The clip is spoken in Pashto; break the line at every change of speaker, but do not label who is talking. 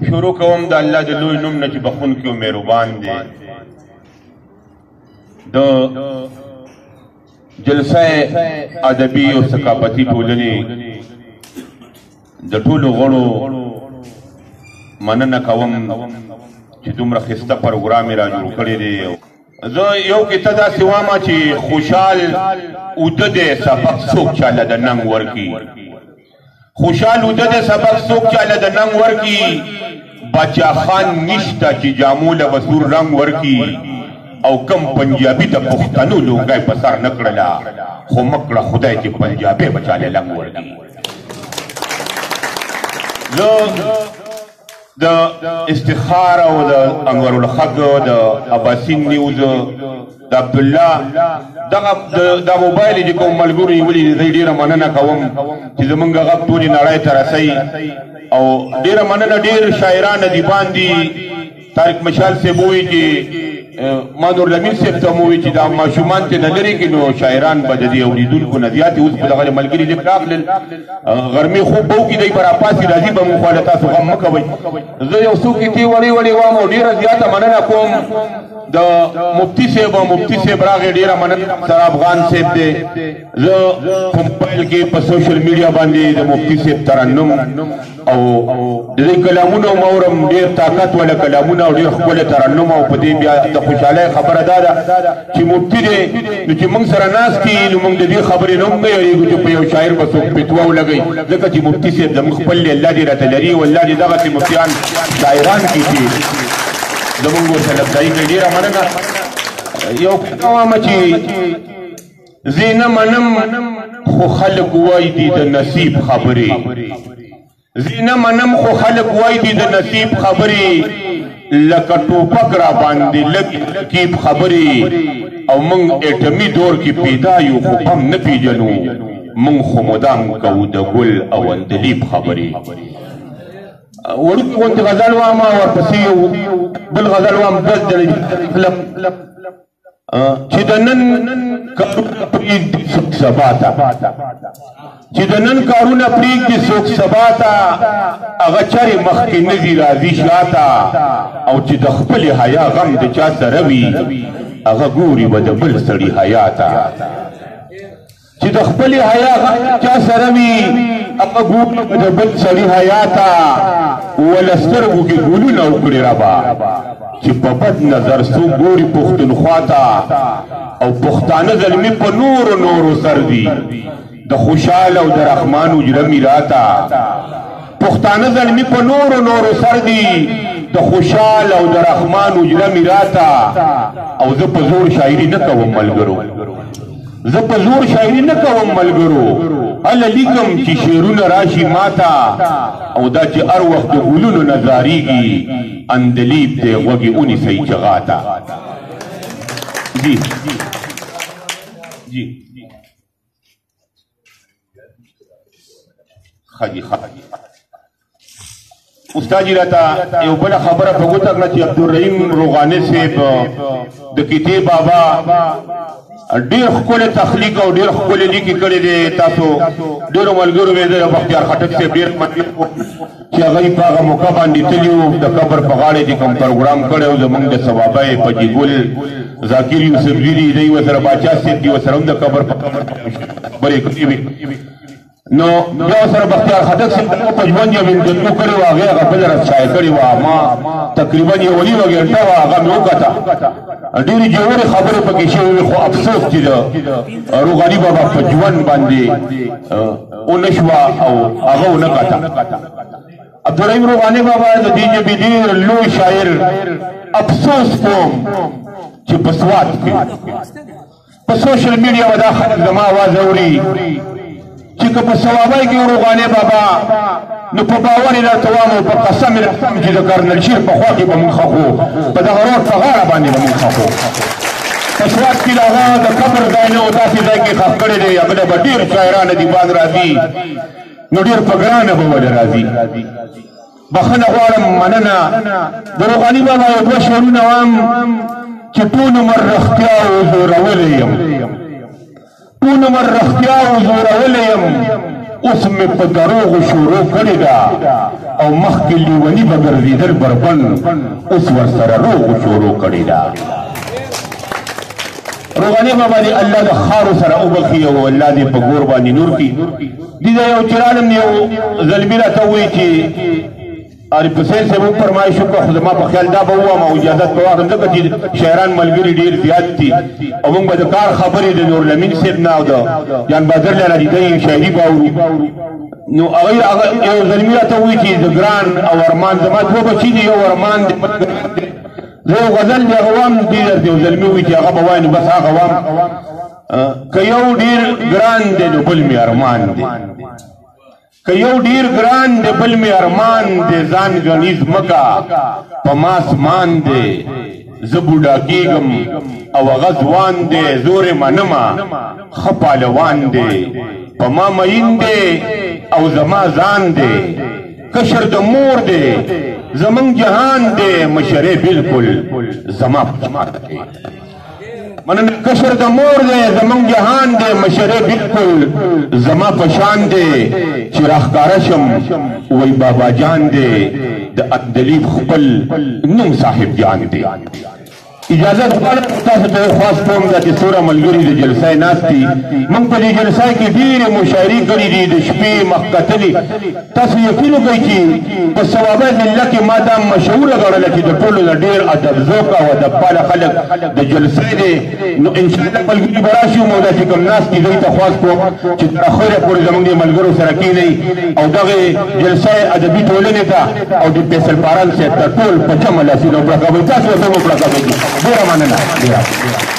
شروع کوم د الله د لوی نوم نه چې بخونکی او مهربان دی. د جلسه ادبي او ثقافتي ټولنې د ټولو غړو مننه کوم چې دومره ښایسته پروګرام یې را جوړ کړی دی. زه یو کته داسې وایم چې خوشحال اوده دی سبق څوک چاله د ننګ ورکي. خوشحال اوده دی سبق څوک چاله د ننګ ورکي. باچا خان نشته چې جامو له بسور رنګ ورکي. او کم پنجابي د پښتنو لوګی په سر نه کړله خو مکړه خدای چې پنجابي به چاله لنګ ورکي. د استخار او د انور الحق د اباسین نیوز د عبدالله دا موبایل چې کوم ملګرو یې ولي دی ډېره مننه کوم چې زمونږ غږ ټولې نړۍ ته رسوي. او ډېره مننه ډېر شاعران ادیبان دي. طارق مشال صاحب وایي چې ما نور لمین صاحب ته مو وایي چې دا ماشومان چې نه لرې کړي نو شاعران به د دې اورېدونکو نه زیات اوس په دغه ملګري لیک راغلل غرمې خوب به وکړي دی به راپاسي راځي به مو خواله تاسو غم مه کوئ. زه یو څو کیتې وړې وړې وام او ډېره زیاته مننه کوم د مفتی صاحب او مفتی صاحب راغی ډېره مننه سر افغان صاحب دی. زه په موبایل کې په سوشل میډیا باندې د مفتی صاحب ترنم او د دې کلامونه مورم ډېر طاقت والا کلامونه او ډېر ښکلی ترنم او په دې بیا د خوشحالۍ خبره دا ده چې مفتی دی نو چې موږ سره ناست دي نو موږ د دې خبرې نه هم نه یېرېږو چې په یو شاعر به څوک فتوا ولګوي ځکه چې مفتی صاحب زموږ خپل دی الله دې راته لري او الله دې دغسې مفتیان شاعران کړي چې زمونږ ورته لبدایي کوي. ډېره مننه. یو کته وایم چې زه نه منم خو خلک وایي دي د نصیب خبرې. زه نه منم خو خلک وایي دي د نصیب خبرې لکه ټوپک را باندې لږ کیب خبرې. او موږ اټمي دور کې پیدا یو خو بم نه پیژنو موږ خو مدام کوو د ګل او اندلیب خبرې. وړوکې غوندې غزل وایم ورپسې یو بل غزل وایم دس ځلې چې د نن کارونه پرېږدي څوک سبا ته. چې د نن کارونه پرېږدي څوک سبا ته هغه چرې مخکې نه ځي راځي شاته. او چې د خپلې حیا غم د چا سره وي هغه ګوري به د بل سړي حیا ته. چې د خپلې حیا غم چا سره وي هغه ګوري به د بل سړي حیا ته. وله سترګو کې ګلونه وکړي ربا چې په بد نظر څوک ګوري پښتونخوا ته. او پښتانه زلمي په نورو نورو سر دي د خوشحال او د رحمان اجره میراته. پښتانه زلمي په نورو نورو سر دي د خوشحال او د رحمان اجره میراته. او زه په زور شاعري نه کوم ملګرو. زه په زور شاعري نه کوم ملګرو. هله لیکم چې شعرونه راشي ماته او دا چې هر وخت د ګلونو نه زاریږي اندلیب دی غوږې ونیسئ چغا ته. جی جی ښه جي ښه استاد جي راته یو بله خبره په ګوته کړه چې عبدالرحیم روغاني صاحب د کتې بابا ډېر ښکلی تخلیق او ډېر ښکلی لیکي کړی دی. تاسو ډېرو ملګرو مې د بختیار خټک صاحب ډېر مننه چې هغه یې په هغه موقع باندې تلي وو د قبر په غاړې چې کوم پروګرام کړی و زموږ د ثوابه په جګول ذاکر یوسفزي دي دی ورسره باچا صاحب دي ورسره هم د قبر په خبرې کړې وې. نو بیا ورسره بختیار خټک صاحب په ژوند یو انټرویو کړې وه هغې هغه بله رسچایه کړې وه. ما تقریبا یوه نیمه ګنټه وه هغه مې وکته ډېرې ژورې خبرې پکې شوې وې خو افسوس چې د روغاني بابا په ژوند باندې ونه شوه او هغه ونه کته. عبدالرحیم روغاني بابا د دې ژبې ډېر لوی شاعر. افسوس کوم چې په سوات کې په سوشل میډیا به دا خلک زما اواز اوري چې که په ثوابۍ کې روغاني بابا نو په باور یې درته وایم او په قسم یې درته وایم چې د کرنلشیر په خوا کې به مونږ ښخو په دغه روډ په غاړه باندې به مونږ ښخو. په سوات کې د هغه د قبر ځای نه و داسې ځای کې ښخ کړی دی هغه به ډېر شاعران ادیبان راځي نو ډېر په ګرانه به ولې راځي. بخښنه غواړم مننه. د روغاني بابا یو دوه شعرونه وایم چې ټول عمر رښتیا وزورولی یم ټول عمر رښتیا وزورولی یم اوس مې په دروغو شروع کړې ده او مخکې لیوني به ګرځېدل بربند اوس ورسره روغو شروع کړې ده روغاني بابا دې الله د خارو سره وبخي او الله دې په ګور باندې نور کړي دې یو چرالم یو زلمي راته ووایي چې عارف حسین صاحب هم فرمایش وکړه خو زما په خیال دا به ووایم او اجازت به واخلم ځکه چې شاعران ملګري ډېر زیات دي او موږ به د کار خبرې د نورالامین صاحب نه او د جان بهادر لاله دې شاعري به اورو نو هغه یو زلمي راته ووایي چې د ګران او ارمان زما دوه بچي دي یو ارمان دی زه یو غزل دی هغه وایم دې درته یو زلمي ووایي چې هغه به وایي نو بس هغه وایم که یو ډېر ګران دی نو بل مې ارمان دی که یو ډیر ګران دی بل مې ارمان دی ځان ګڼي ځمکه په ما اسمان دی زه بوډا کېږم او هغه ځوان دی زور یې منمه ښه پالوان دی په ما مین دی او زما ځان دی کشر د مور دی زمونږ جهان دی مشر یې بلکل زما دی مننه کشر د مور دی زمونږ جهان دی مشر یې بلکل زما په شان دی چې راښکاره شم وی بابا جان دی د عبداللیف خپل نوم صاحب جان دی اجازه غواړم تاسو ته خاص کوم دا چې څومره ملګري د جلسې ناست دي موږ په دې جلسې کې ډېرې مشاعرې کړي دي د شپې مخ کتلې تاسو یقین وکړئ چې په ثوابه مله کې ما دا مشهوره ګڼله چې د ټولو نه ډېر ادب ذوق او ادبپاله خلک د جلسې دی نو انشاءالله ملګري به راشي مو دا چې کوم ناست دي دوی ته خواست کوم چې تر اخره پورې زموږ د ملګرو سره کښېنئ او دغې جلسې ادبي ټولنې ته او د فیصل پاران صاحب ته ټول په جمع لاسونه وپړکوئ تاسو ورته هم وپړکوئ ډېره مننه